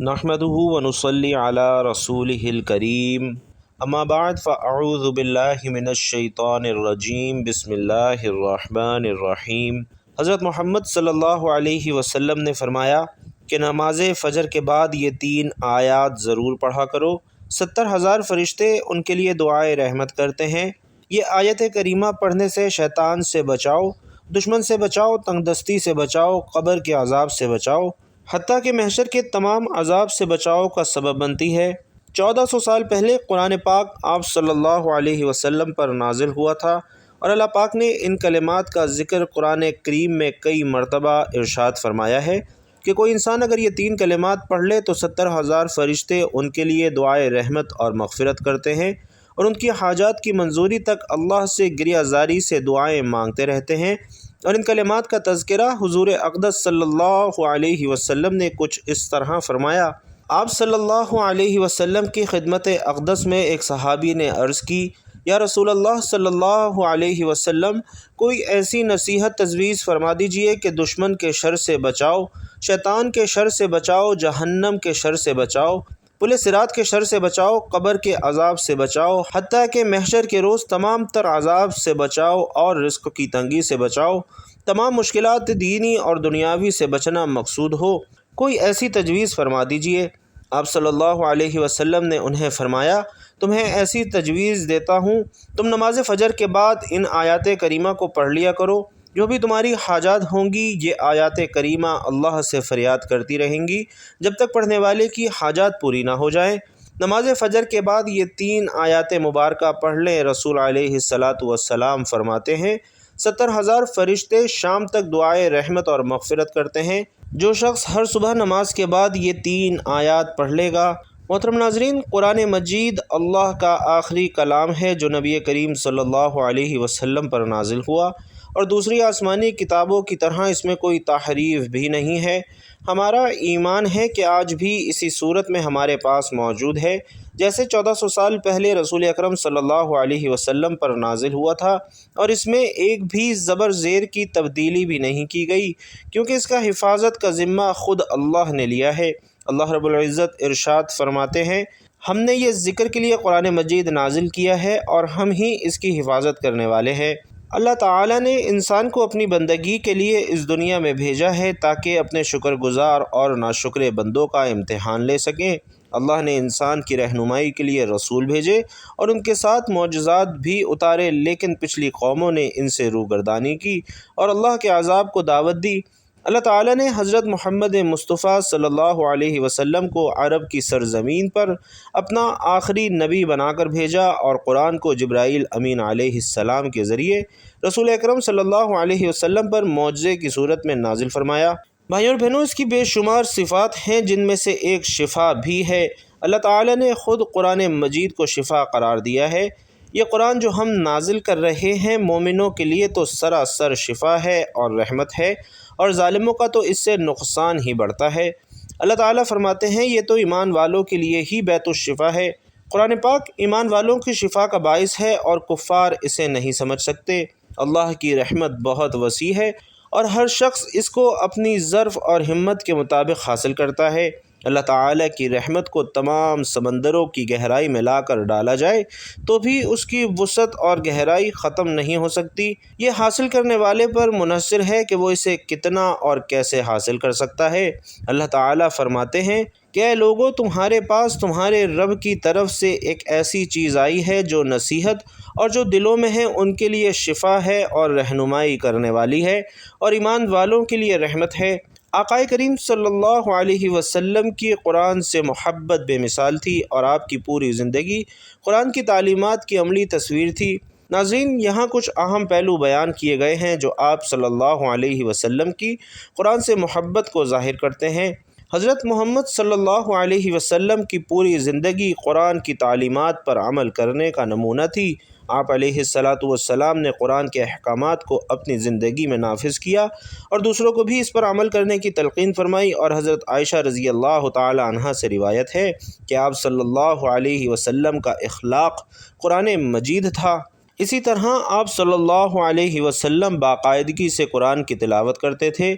نحمده ونصلي على رسوله الكريم اما بعد فاعوذ باللہ من الشیطان الرجیم بسم اللہ الرحمن الرحیم۔ حضرت محمد صلی اللہ علیہ وسلم نے فرمایا کہ نماز فجر کے بعد یہ 3 آیات ضرور پڑھا کرو، 70,000 فرشتے ان کے لیے دعائے رحمت کرتے ہیں۔ یہ آیت کریمہ پڑھنے سے شیطان سے بچاؤ، دشمن سے بچاؤ، تنگ دستی سے بچاؤ، قبر کے عذاب سے بچاؤ، حتیٰ کہ محشر کے تمام عذاب سے بچاؤ کا سبب بنتی ہے۔ 1400 سال پہلے قرآن پاک آپ صلی اللہ علیہ وسلم پر نازل ہوا تھا اور اللہ پاک نے ان کلمات کا ذکر قرآن کریم میں کئی مرتبہ ارشاد فرمایا ہے کہ کوئی انسان اگر یہ 3 کلمات پڑھ لے تو 70,000 فرشتے ان کے لیے دعائے رحمت اور مغفرت کرتے ہیں اور ان کی حاجات کی منظوری تک اللہ سے گریہ زاری سے دعائیں مانگتے رہتے ہیں۔ اور ان کلمات کا تذکرہ حضور اقدس صلی اللہ علیہ وسلم نے کچھ اس طرح فرمایا۔ آپ صلی اللہ علیہ وسلم کی خدمت اقدس میں ایک صحابی نے عرض کی، یا رسول اللہ صلی اللہ علیہ وسلم، کوئی ایسی نصیحت تجویز فرما دیجئے کہ دشمن کے شر سے بچاؤ، شیطان کے شر سے بچاؤ، جہنم کے شر سے بچاؤ، پل صراط کے شر سے بچاؤ، قبر کے عذاب سے بچاؤ، حتیٰ کہ محشر کے روز تمام تر عذاب سے بچاؤ اور رزق کی تنگی سے بچاؤ، تمام مشکلات دینی اور دنیاوی سے بچنا مقصود ہو، کوئی ایسی تجویز فرما دیجئے۔ آپ صلی اللہ علیہ وسلم نے انہیں فرمایا، تمہیں ایسی تجویز دیتا ہوں، تم نماز فجر کے بعد ان آیات کریمہ کو پڑھ لیا کرو، جو بھی تمہاری حاجات ہوں گی یہ آیات کریمہ اللہ سے فریاد کرتی رہیں گی جب تک پڑھنے والے کی حاجات پوری نہ ہو جائیں۔ نماز فجر کے بعد یہ 3 آیات مبارکہ پڑھ لیں۔ رسول علیہ السلام فرماتے ہیں 70,000 فرشتے شام تک دعائے رحمت اور مغفرت کرتے ہیں۔ جو شخص ہر صبح نماز کے بعد یہ 3 آیات پڑھ لے گا۔ محترم ناظرین، قرآن مجید اللہ کا آخری کلام ہے جو نبی کریم صلی اللہ علیہ وسلم پر نازل ہوا اور دوسری آسمانی کتابوں کی طرح اس میں کوئی تحریف بھی نہیں ہے۔ ہمارا ایمان ہے کہ آج بھی اسی صورت میں ہمارے پاس موجود ہے جیسے 1400 سال پہلے رسول اکرم صلی اللہ علیہ وسلم پر نازل ہوا تھا، اور اس میں ایک بھی زبر زیر کی تبدیلی بھی نہیں کی گئی، کیونکہ اس کا حفاظت کا ذمہ خود اللہ نے لیا ہے۔ اللہ رب العزت ارشاد فرماتے ہیں، ہم نے یہ ذکر کے لیے قرآن مجید نازل کیا ہے اور ہم ہی اس کی حفاظت کرنے والے ہیں۔ اللہ تعالیٰ نے انسان کو اپنی بندگی کے لیے اس دنیا میں بھیجا ہے تاکہ اپنے شکر گزار اور ناشکر بندوں کا امتحان لے سکیں۔ اللہ نے انسان کی رہنمائی کے لیے رسول بھیجے اور ان کے ساتھ معجزات بھی اتارے، لیکن پچھلی قوموں نے ان سے روگردانی کی اور اللہ کے عذاب کو دعوت دی۔ اللہ تعالیٰ نے حضرت محمد مصطفیٰ صلی اللہ علیہ وسلم کو عرب کی سرزمین پر اپنا آخری نبی بنا کر بھیجا اور قرآن کو جبرائیل امین علیہ السلام کے ذریعے رسول اکرم صلی اللہ علیہ وسلم پر معجزے کی صورت میں نازل فرمایا۔ بھائیوں اور بہنوں، اس کی بے شمار صفات ہیں جن میں سے ایک شفا بھی ہے۔ اللہ تعالیٰ نے خود قرآن مجید کو شفا قرار دیا ہے۔ یہ قرآن جو ہم نازل کر رہے ہیں مومنوں کے لیے تو سراسر شفا ہے اور رحمت ہے، اور ظالموں کا تو اس سے نقصان ہی بڑھتا ہے۔ اللہ تعالیٰ فرماتے ہیں یہ تو ایمان والوں کے لیے ہی بیت الشفا ہے۔ قرآن پاک ایمان والوں کی شفا کا باعث ہے اور کفار اسے نہیں سمجھ سکتے۔ اللہ کی رحمت بہت وسیع ہے اور ہر شخص اس کو اپنی ظرف اور ہمت کے مطابق حاصل کرتا ہے۔ اللہ تعالیٰ کی رحمت کو تمام سمندروں کی گہرائی میں لا کر ڈالا جائے تو بھی اس کی وسعت اور گہرائی ختم نہیں ہو سکتی۔ یہ حاصل کرنے والے پر منحصر ہے کہ وہ اسے کتنا اور کیسے حاصل کر سکتا ہے۔ اللہ تعالیٰ فرماتے ہیں کہ اے لوگو، تمہارے پاس تمہارے رب کی طرف سے ایک ایسی چیز آئی ہے جو نصیحت اور جو دلوں میں ہے ان کے لیے شفا ہے اور رہنمائی کرنے والی ہے، اور ایمان والوں کے لیے رحمت ہے۔ آقا کریم صلی اللہ علیہ وسلم کی قرآن سے محبت بے مثال تھی اور آپ کی پوری زندگی قرآن کی تعلیمات کی عملی تصویر تھی۔ ناظرین، یہاں کچھ اہم پہلو بیان کیے گئے ہیں جو آپ صلی اللہ علیہ وسلم کی قرآن سے محبت کو ظاہر کرتے ہیں۔ حضرت محمد صلی اللہ علیہ وسلم کی پوری زندگی قرآن کی تعلیمات پر عمل کرنے کا نمونہ تھی۔ آپ علیہ السلام نے قرآن کے احکامات کو اپنی زندگی میں نافذ کیا اور دوسروں کو بھی اس پر عمل کرنے کی تلقین فرمائی، اور حضرت عائشہ رضی اللہ تعالی عنہا سے روایت ہے کہ آپ صلی اللہ علیہ وسلم کا اخلاق قرآن مجید تھا۔ اسی طرح آپ صلی اللہ علیہ وسلم باقاعدگی سے قرآن کی تلاوت کرتے تھے۔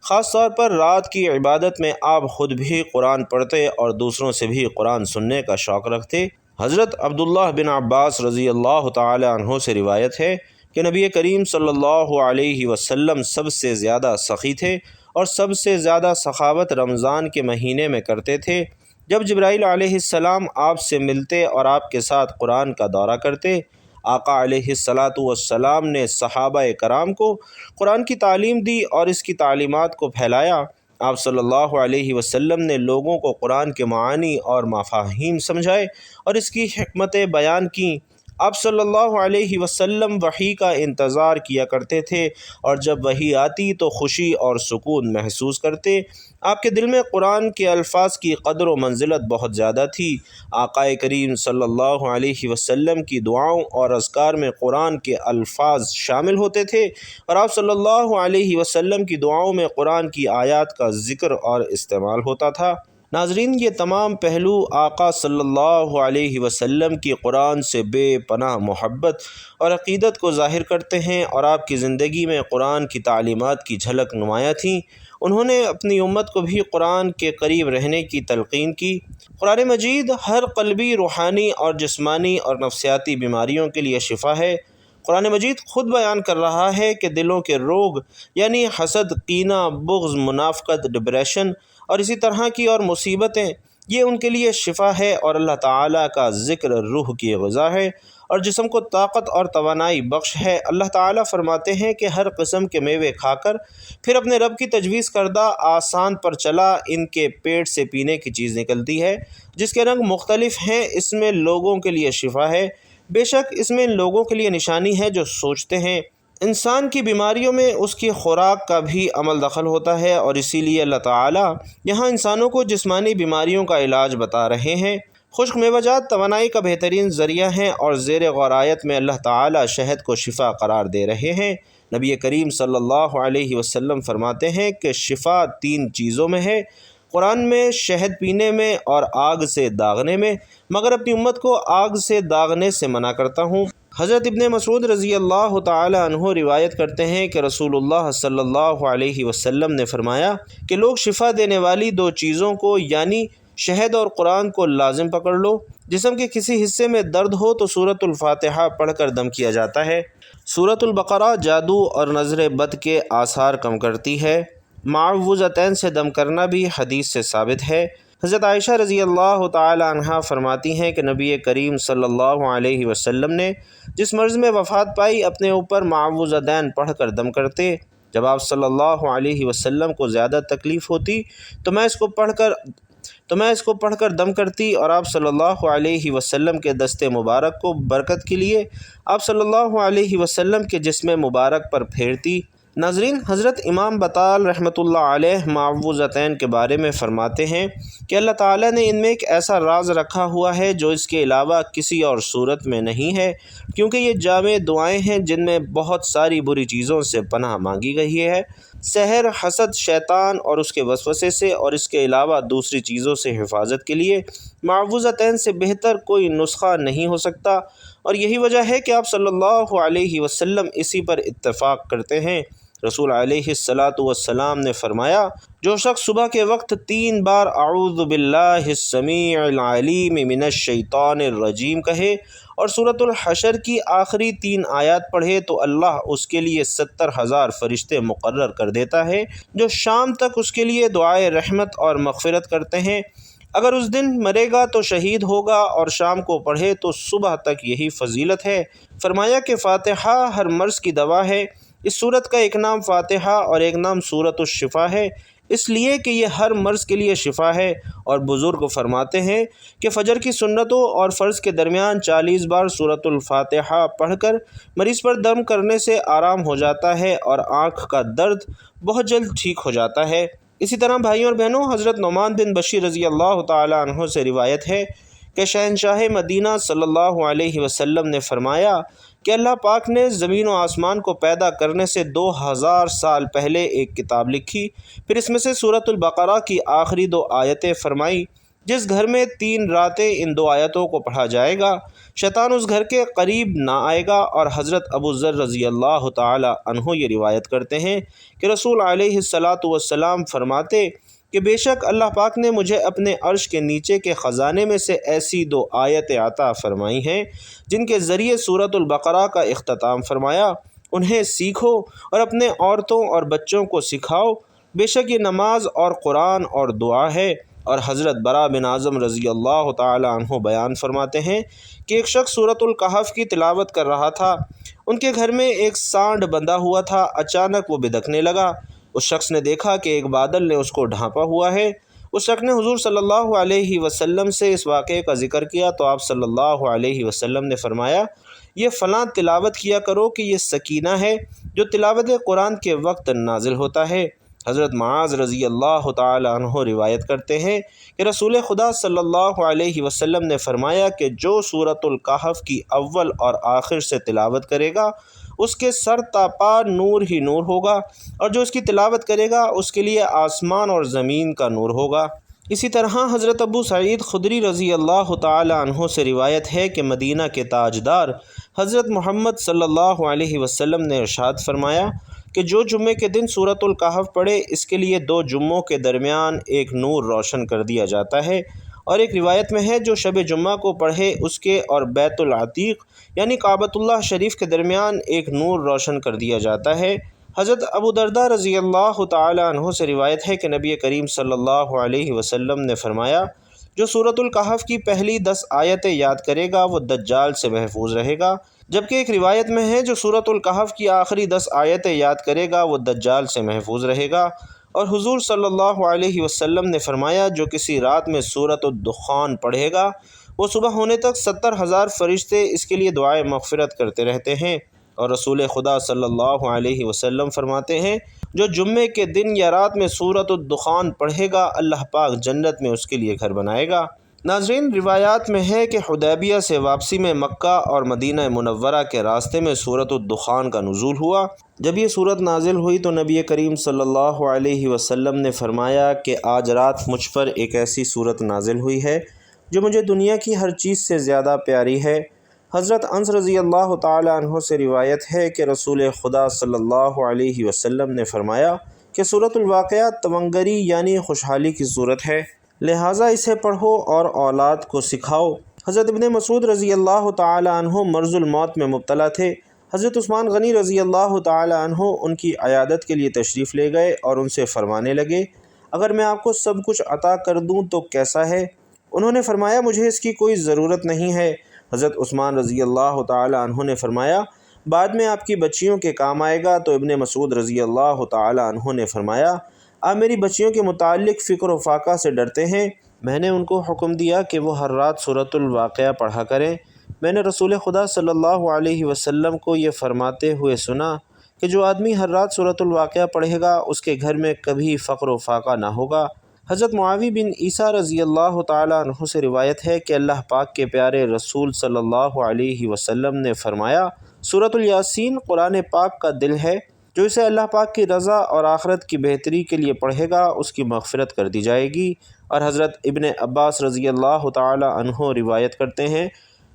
خاص طور پر رات کی عبادت میں آپ خود بھی قرآن پڑھتے اور دوسروں سے بھی قرآن سننے کا شوق رکھتے۔ حضرت عبداللہ بن عباس رضی اللہ تعالی عنہ سے روایت ہے کہ نبی کریم صلی اللہ علیہ وسلم سب سے زیادہ سخی تھے اور سب سے زیادہ سخاوت رمضان کے مہینے میں کرتے تھے، جب جبرائیل علیہ السلام آپ سے ملتے اور آپ کے ساتھ قرآن کا دورہ کرتے۔ آقا علیہ السلام نے صحابہ کرام کو قرآن کی تعلیم دی اور اس کی تعلیمات کو پھیلایا۔ آپ صلی اللہ علیہ وسلم نے لوگوں کو قرآن کے معانی اور مفاہیم سمجھائے اور اس کی حکمتیں بیان کیں۔ آپ صلی اللہ علیہ وسلم وحی کا انتظار کیا کرتے تھے اور جب وحی آتی تو خوشی اور سکون محسوس کرتے۔ آپ کے دل میں قرآن کے الفاظ کی قدر و منزلت بہت زیادہ تھی۔ آقا کریم صلی اللہ علیہ وسلم کی دعاؤں اور اذکار میں قرآن کے الفاظ شامل ہوتے تھے اور آپ صلی اللہ علیہ وسلم کی دعاؤں میں قرآن کی آیات کا ذکر اور استعمال ہوتا تھا۔ ناظرین، یہ تمام پہلو آقا صلی اللہ علیہ وسلم کی قرآن سے بے پناہ محبت اور عقیدت کو ظاہر کرتے ہیں اور آپ کی زندگی میں قرآن کی تعلیمات کی جھلک نمایاں تھیں۔ انہوں نے اپنی امت کو بھی قرآن کے قریب رہنے کی تلقین کی۔ قرآن مجید ہر قلبی، روحانی اور جسمانی اور نفسیاتی بیماریوں کے لیے شفا ہے۔ قرآن مجید خود بیان کر رہا ہے کہ دلوں کے روگ یعنی حسد، کینہ، بغض، منافقت، ڈپریشن اور اسی طرح کی اور مصیبتیں، یہ ان کے لیے شفا ہے، اور اللہ تعالیٰ کا ذکر روح کی غذا ہے اور جسم کو طاقت اور توانائی بخش ہے۔ اللہ تعالیٰ فرماتے ہیں کہ ہر قسم کے میوے کھا کر پھر اپنے رب کی تجویز کردہ آسان پر چلا، ان کے پیٹ سے پینے کی چیز نکلتی ہے جس کے رنگ مختلف ہیں، اس میں لوگوں کے لیے شفا ہے، بے شک اس میں ان لوگوں کے لیے نشانی ہے جو سوچتے ہیں۔ انسان کی بیماریوں میں اس کی خوراک کا بھی عمل دخل ہوتا ہے اور اسی لیے اللہ تعالیٰ یہاں انسانوں کو جسمانی بیماریوں کا علاج بتا رہے ہیں۔ خشک میوہ جات توانائی کا بہترین ذریعہ ہیں اور زیر غور آیت میں اللہ تعالیٰ شہد کو شفا قرار دے رہے ہیں۔ نبی کریم صلی اللہ علیہ وسلم فرماتے ہیں کہ شفا 3 چیزوں میں ہے، قرآن میں، شہد پینے میں اور آگ سے داغنے میں، مگر اپنی امت کو آگ سے داغنے سے منع کرتا ہوں۔ حضرت ابن مسعود رضی اللہ تعالی عنہ روایت کرتے ہیں کہ رسول اللہ صلی اللہ علیہ وسلم نے فرمایا کہ لوگ شفا دینے والی 2 چیزوں کو یعنی شہد اور قرآن کو لازم پکڑ لو۔ جسم کے کسی حصے میں درد ہو تو سورۃ الفاتحہ پڑھ کر دم کیا جاتا ہے۔ سورۃ البقرہ جادو اور نظر بد کے آثار کم کرتی ہے۔ معوذتین سے دم کرنا بھی حدیث سے ثابت ہے۔ حضرت عائشہ رضی اللہ تعالی عنہا فرماتی ہیں کہ نبی کریم صلی اللہ علیہ وسلم نے جس مرض میں وفات پائی اپنے اوپر معوذتین پڑھ کر دم کرتے۔ جب آپ صلی اللہ علیہ وسلم کو زیادہ تکلیف ہوتی تو میں اس کو پڑھ کر دم کرتی اور آپ صلی اللہ علیہ وسلم کے دست مبارک کو برکت کے لیے آپ صلی اللہ علیہ وسلم کے جسم مبارک پر پھیرتی۔ ناظرین، حضرت امام بطال رحمۃ اللہ علیہ معوذتین کے بارے میں فرماتے ہیں کہ اللہ تعالیٰ نے ان میں ایک ایسا راز رکھا ہوا ہے جو اس کے علاوہ کسی اور صورت میں نہیں ہے، کیونکہ یہ جامع دعائیں ہیں جن میں بہت ساری بری چیزوں سے پناہ مانگی گئی ہے، سحر، حسد، شیطان اور اس کے وسوسے سے، اور اس کے علاوہ دوسری چیزوں سے حفاظت کے لیے معوذتین سے بہتر کوئی نسخہ نہیں ہو سکتا، اور یہی وجہ ہے کہ آپ صلی اللہ علیہ وسلم اسی پر اتفاق کرتے ہیں۔ رسول علیہ السلام نے فرمایا، جو شخص صبح کے وقت 3 بار اعوذ باللہ السمیع العلیم من الشیطان الرجیم کہے اور سورۃ الحشر کی آخری 3 آیات پڑھے تو اللہ اس کے لیے 70,000 فرشتے مقرر کر دیتا ہے جو شام تک اس کے لیے دعائے رحمت اور مغفرت کرتے ہیں۔ اگر اس دن مرے گا تو شہید ہوگا اور شام کو پڑھے تو صبح تک یہی فضیلت ہے۔ فرمایا کہ فاتحہ ہر مرض کی دوا ہے۔ اس صورت کا ایک نام فاتحہ اور ایک نام سورۃ الشفا ہے، اس لیے کہ یہ ہر مرض کے لیے شفا ہے، اور بزرگ فرماتے ہیں کہ فجر کی سنتوں اور فرض کے درمیان 40 بار سورۃ الفاتحہ پڑھ کر مریض پر دم کرنے سے آرام ہو جاتا ہے اور آنکھ کا درد بہت جلد ٹھیک ہو جاتا ہے۔ اسی طرح بھائیوں اور بہنوں، حضرت نعمان بن بشیر رضی اللہ تعالی عنہ سے روایت ہے کہ شہنشاہ مدینہ صلی اللہ علیہ وسلم نے فرمایا کہ اللہ پاک نے زمین و آسمان کو پیدا کرنے سے 2000 سال پہلے ایک کتاب لکھی، پھر اس میں سے سورۃ البقرہ کی آخری 2 آیتیں فرمائی جس گھر میں 3 راتیں ان 2 آیتوں کو پڑھا جائے گا شیطان اس گھر کے قریب نہ آئے گا۔ اور حضرت ابو ذر رضی اللہ تعالی عنہ یہ روایت کرتے ہیں کہ رسول علیہ الصلاۃ والسلام فرماتے کہ بے شک اللہ پاک نے مجھے اپنے عرش کے نیچے کے خزانے میں سے ایسی 2 آیتیں عطا فرمائی ہیں جن کے ذریعے سورۃ البقرہ کا اختتام فرمایا، انہیں سیکھو اور اپنے عورتوں اور بچوں کو سکھاؤ، بے شک یہ نماز اور قرآن اور دعا ہے۔ اور حضرت برا بن اعظم رضی اللہ تعالی عنہ بیان فرماتے ہیں کہ ایک شخص سورۃ الکہف کی تلاوت کر رہا تھا، ان کے گھر میں ایک سانڈ بندھا ہوا تھا، اچانک وہ بدکنے لگا۔ اس شخص نے دیکھا کہ ایک بادل نے اس کو ڈھانپا ہوا ہے۔ اس شخص نے حضور صلی اللہ علیہ وسلم سے اس واقعے کا ذکر کیا تو آپ صلی اللہ علیہ وسلم نے فرمایا، یہ فلاں تلاوت کیا کرو کہ یہ سکینہ ہے جو تلاوت قرآن کے وقت نازل ہوتا ہے۔ حضرت معاذ رضی اللہ تعالی عنہ روایت کرتے ہیں کہ رسول خدا صلی اللہ علیہ وسلم نے فرمایا کہ جو سورۃ الکہف کی اول اور آخر سے تلاوت کرے گا اس کے سر تا پا نور ہی نور ہوگا، اور جو اس کی تلاوت کرے گا اس کے لیے آسمان اور زمین کا نور ہوگا۔ اسی طرح حضرت ابو سعید خدری رضی اللہ تعالی عنہ سے روایت ہے کہ مدینہ کے تاجدار حضرت محمد صلی اللہ علیہ وسلم نے ارشاد فرمایا کہ جو جمعے کے دن سورۃ الکہف پڑھے اس کے لیے 2 جمعوں کے درمیان ایک نور روشن کر دیا جاتا ہے، اور ایک روایت میں ہے جو شب جمعہ کو پڑھے اس کے اور بیت العتیق یعنی کعبۃ اللہ شریف کے درمیان ایک نور روشن کر دیا جاتا ہے۔ حضرت ابو درداء رضی اللہ تعالی عنہ سے روایت ہے کہ نبی کریم صلی اللہ علیہ وسلم نے فرمایا جو سورۃ الکہف کی پہلی 10 آیتیں یاد کرے گا وہ دجال سے محفوظ رہے گا، جبکہ ایک روایت میں ہے جو سورۃ الکہف کی آخری 10 آیتیں یاد کرے گا وہ دجال سے محفوظ رہے گا۔ اور حضور صلی اللہ علیہ وسلم نے فرمایا جو کسی رات میں سورۃ الدخان پڑھے گا وہ صبح ہونے تک 70,000 فرشتے اس کے لیے دعائے مغفرت کرتے رہتے ہیں۔ اور رسول خدا صلی اللہ علیہ وسلم فرماتے ہیں جو جمعے کے دن یا رات میں سورۃ الدخان پڑھے گا اللہ پاک جنت میں اس کے لیے گھر بنائے گا۔ ناظرین، روایات میں ہے کہ حدیبیہ سے واپسی میں مکہ اور مدینہ منورہ کے راستے میں سورۃ الدخان کا نزول ہوا۔ جب یہ سورت نازل ہوئی تو نبی کریم صلی اللہ علیہ وسلم نے فرمایا کہ آج رات مجھ پر ایک ایسی سورت نازل ہوئی ہے جو مجھے دنیا کی ہر چیز سے زیادہ پیاری ہے۔ حضرت انس رضی اللہ تعالی عنہ سے روایت ہے کہ رسول خدا صلی اللہ علیہ وسلم نے فرمایا کہ سورۃ الواقعہ تمنگری یعنی خوشحالی کی صورت ہے، لہٰذا اسے پڑھو اور اولاد کو سکھاؤ۔ حضرت ابن مسعود رضی اللہ تعالی عنہ مرض الموت میں مبتلا تھے۔ حضرت عثمان غنی رضی اللہ تعالی عنہ ان کی عیادت کے لیے تشریف لے گئے اور ان سے فرمانے لگے اگر میں آپ کو سب کچھ عطا کر دوں تو کیسا ہے؟ انہوں نے فرمایا مجھے اس کی کوئی ضرورت نہیں ہے۔ حضرت عثمان رضی اللہ تعالی عنہ نے فرمایا بعد میں آپ کی بچیوں کے کام آئے گا، تو ابن مسعود رضی اللہ تعالی عنہ نے فرمایا آپ میری بچیوں کے متعلق فکر و فاقہ سے ڈرتے ہیں؟ میں نے ان کو حکم دیا کہ وہ ہر رات سورۃ الواقعہ پڑھا کریں۔ میں نے رسول خدا صلی اللہ علیہ وسلم کو یہ فرماتے ہوئے سنا کہ جو آدمی ہر رات سورۃ الواقعہ پڑھے گا اس کے گھر میں کبھی فقر و فاقہ نہ ہوگا۔ حضرت معاویہ بن عیسیٰ رضی اللہ تعالی عنہ سے روایت ہے کہ اللہ پاک کے پیارے رسول صلی اللہ علیہ وسلم نے فرمایا سورۃ الیاسین قرآن پاک کا دل ہے، جو اسے اللہ پاک کی رضا اور آخرت کی بہتری کے لیے پڑھے گا اس کی مغفرت کر دی جائے گی۔ اور حضرت ابن عباس رضی اللہ تعالی عنہ روایت کرتے ہیں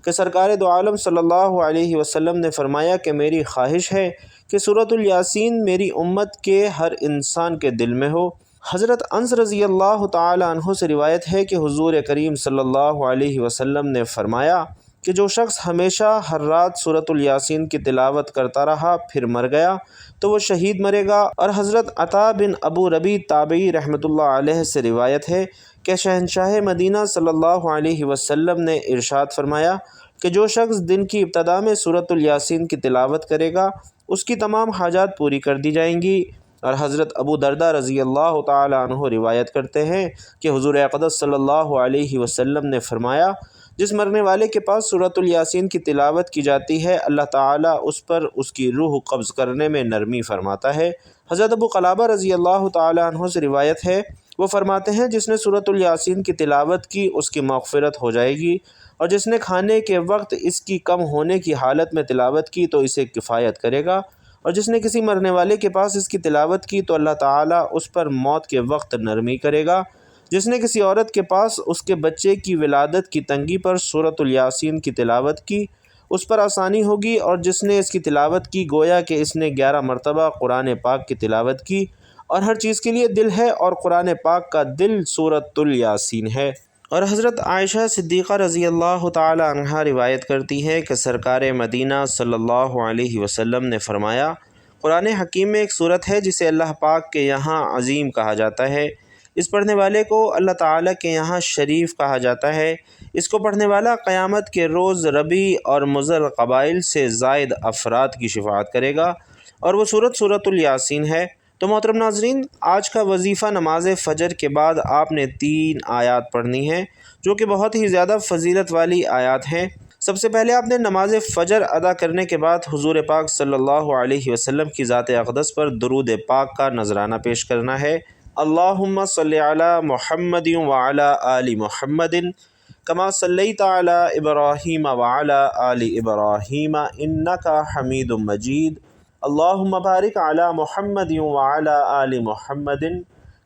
کہ سرکار دو عالم صلی اللہ علیہ وسلم نے فرمایا کہ میری خواہش ہے کہ سورۃ الیاسین میری امت کے ہر انسان کے دل میں ہو۔ حضرت انس رضی اللہ تعالی عنہ سے روایت ہے کہ حضور کریم صلی اللہ علیہ وسلم نے فرمایا کہ جو شخص ہمیشہ ہر رات سورۃ الیاسین کی تلاوت کرتا رہا پھر مر گیا تو وہ شہید مرے گا۔ اور حضرت عطا بن ابو ربیع تابعی رحمۃ اللہ علیہ سے روایت ہے کہ شہنشاہ مدینہ صلی اللہ علیہ وسلم نے ارشاد فرمایا کہ جو شخص دن کی ابتدا میں سورۃ الیاسین کی تلاوت کرے گا اس کی تمام حاجات پوری کر دی جائیں گی۔ اور حضرت ابو درداء رضی اللہ تعالی عنہ روایت کرتے ہیں کہ حضور اقدس صلی اللہ علیہ وسلم نے فرمایا جس مرنے والے کے پاس سورۃ الیاسین کی تلاوت کی جاتی ہے اللہ تعالیٰ اس پر اس کی روح قبض کرنے میں نرمی فرماتا ہے۔ حضرت ابو قلابہ رضی اللہ تعالی عنہ سے روایت ہے وہ فرماتے ہیں جس نے سورۃ الیاسین کی تلاوت کی اس کی مغفرت ہو جائے گی، اور جس نے کھانے کے وقت اس کی کم ہونے کی حالت میں تلاوت کی تو اسے کفایت کرے گا، اور جس نے کسی مرنے والے کے پاس اس کی تلاوت کی تو اللہ تعالیٰ اس پر موت کے وقت نرمی کرے گا۔ جس نے کسی عورت کے پاس اس کے بچے کی ولادت کی تنگی پر سورۃ الیاسین کی تلاوت کی اس پر آسانی ہوگی، اور جس نے اس کی تلاوت کی گویا کہ اس نے 11 مرتبہ قرآن پاک کی تلاوت کی، اور ہر چیز کے لیے دل ہے اور قرآن پاک کا دل سورۃ الیاسین ہے۔ اور حضرت عائشہ صدیقہ رضی اللہ تعالی عنہا روایت کرتی ہیں کہ سرکار مدینہ صلی اللہ علیہ وسلم نے فرمایا، قرآن حکیم میں ایک صورت ہے جسے اللہ پاک کے یہاں عظیم کہا جاتا ہے، اس پڑھنے والے کو اللہ تعالیٰ کے یہاں شریف کہا جاتا ہے، اس کو پڑھنے والا قیامت کے روز ربی اور مضر قبائل سے زائد افراد کی شفاعت کرے گا، اور وہ سورۃ الیاسین ہے۔ تو محترم ناظرین، آج کا وظیفہ نماز فجر کے بعد آپ نے 3 آیات پڑھنی ہیں جو کہ بہت ہی زیادہ فضیلت والی آیات ہیں۔ سب سے پہلے آپ نے نماز فجر ادا کرنے کے بعد حضور پاک صلی اللہ علیہ وسلم کی ذات اقدس پر درود پاک کا نذرانہ پیش کرنا ہے۔ اللہم صلی علی محمد وعلی آل محمد کما صلیت علی ابراہیم وعلی آل ابراہیم انک حمید مجید۔ اللہم بارک علی محمد وعلی آل محمد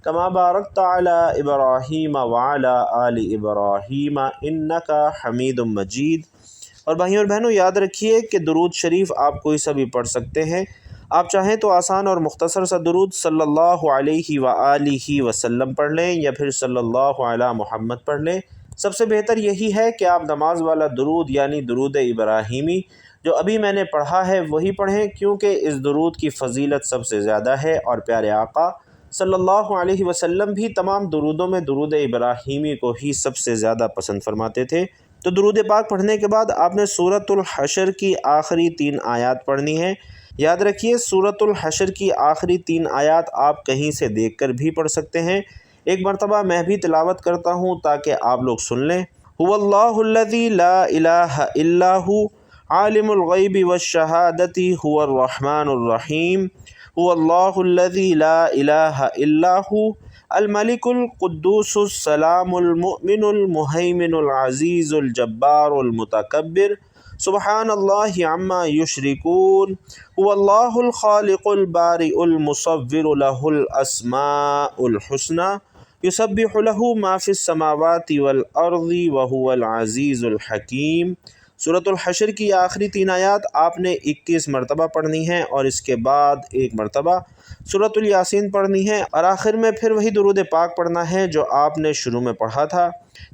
کما بارکت علی ابراہیم وعلی آل ابراہیم انک حمید مجید۔ اور بھائیوں اور بہنوں، یاد رکھیے کہ درود شریف آپ کوئی سا بھی پڑھ سکتے ہیں۔ آپ چاہیں تو آسان اور مختصر سا درود صلی اللہ علیہ وآلہ وسلم پڑھ لیں، یا پھر صلی اللہ علی محمد پڑھ لیں۔ سب سے بہتر یہی ہے کہ آپ نماز والا درود یعنی درود ابراہیمی جو ابھی میں نے پڑھا ہے وہی پڑھیں، کیونکہ اس درود کی فضیلت سب سے زیادہ ہے، اور پیارے آقا صلی اللہ علیہ وسلم بھی تمام درودوں میں درود ابراہیمی کو ہی سب سے زیادہ پسند فرماتے تھے۔ تو درود پاک پڑھنے کے بعد آپ نے سورۃ الحشر کی آخری 3 آیات پڑھنی ہیں۔ یاد رکھیے سورۃ الحشر کی آخری 3 آیات آپ کہیں سے دیکھ کر بھی پڑھ سکتے ہیں۔ ایک مرتبہ میں بھی تلاوت کرتا ہوں تاکہ آپ لوگ سن لیں۔ هو اللہ الذی لا الہ الا هو عالم الغیب والشہادۃ هو الرحمن الرحیم هو اللہ الذی لا الہ الا هو الملک القدوس السلام المؤمن المہیمن العزیز الجبار المتکبر سبحان اللہ عما یشرکون هو اللہ الخالق البارئ المصور له الاسماء الحسنى یسبح له ما فی السماوات والارض وهو العزیز الحکیم۔ سورۃ الحشر کی آخری 3 آیات آپ نے 21 مرتبہ پڑھنی ہیں، اور اس کے بعد 1 مرتبہ سورۃ الیاسین پڑھنی ہے، اور آخر میں پھر وہی درود پاک پڑھنا ہے جو آپ نے شروع میں پڑھا تھا۔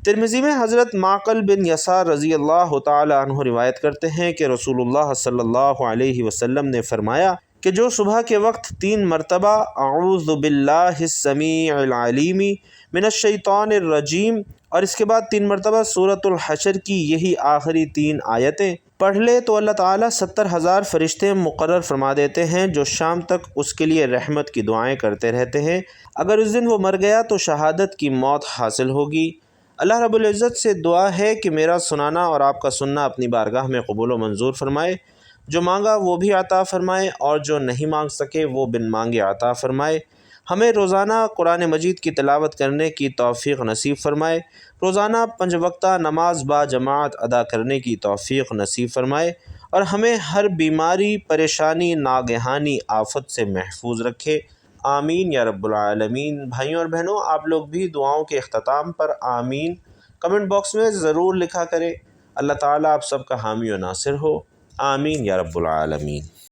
ترمذی میں حضرت معقل بن یسار رضی اللہ تعالی عنہ روایت کرتے ہیں کہ رسول اللہ صلی اللہ علیہ وسلم نے فرمایا کہ جو صبح کے وقت 3 مرتبہ اعوذ باللہ السمیع العلیم من الشیطان الرجیم اور اس کے بعد 3 مرتبہ سورۃ الحشر کی یہی آخری 3 آیتیں پڑھ لے تو اللہ تعالیٰ 70,000 فرشتے مقرر فرما دیتے ہیں جو شام تک اس کے لیے رحمت کی دعائیں کرتے رہتے ہیں۔ اگر اس دن وہ مر گیا تو شہادت کی موت حاصل ہوگی۔ اللہ رب العزت سے دعا ہے کہ میرا سنانا اور آپ کا سننا اپنی بارگاہ میں قبول و منظور فرمائے، جو مانگا وہ بھی عطا فرمائے، اور جو نہیں مانگ سکے وہ بن مانگے عطا فرمائے۔ ہمیں روزانہ قرآن مجید کی تلاوت کرنے کی توفیق نصیب فرمائے، روزانہ 5 وقتہ نماز با جماعت ادا کرنے کی توفیق نصیب فرمائے، اور ہمیں ہر بیماری، پریشانی، ناگہانی آفت سے محفوظ رکھے۔ آمین یا رب العالمین۔ بھائیوں اور بہنوں، آپ لوگ بھی دعاؤں کے اختتام پر آمین کمنٹ باکس میں ضرور لکھا کریں۔ اللہ تعالیٰ آپ سب کا حامی و ناصر ہو۔ آمین یا رب العالمین۔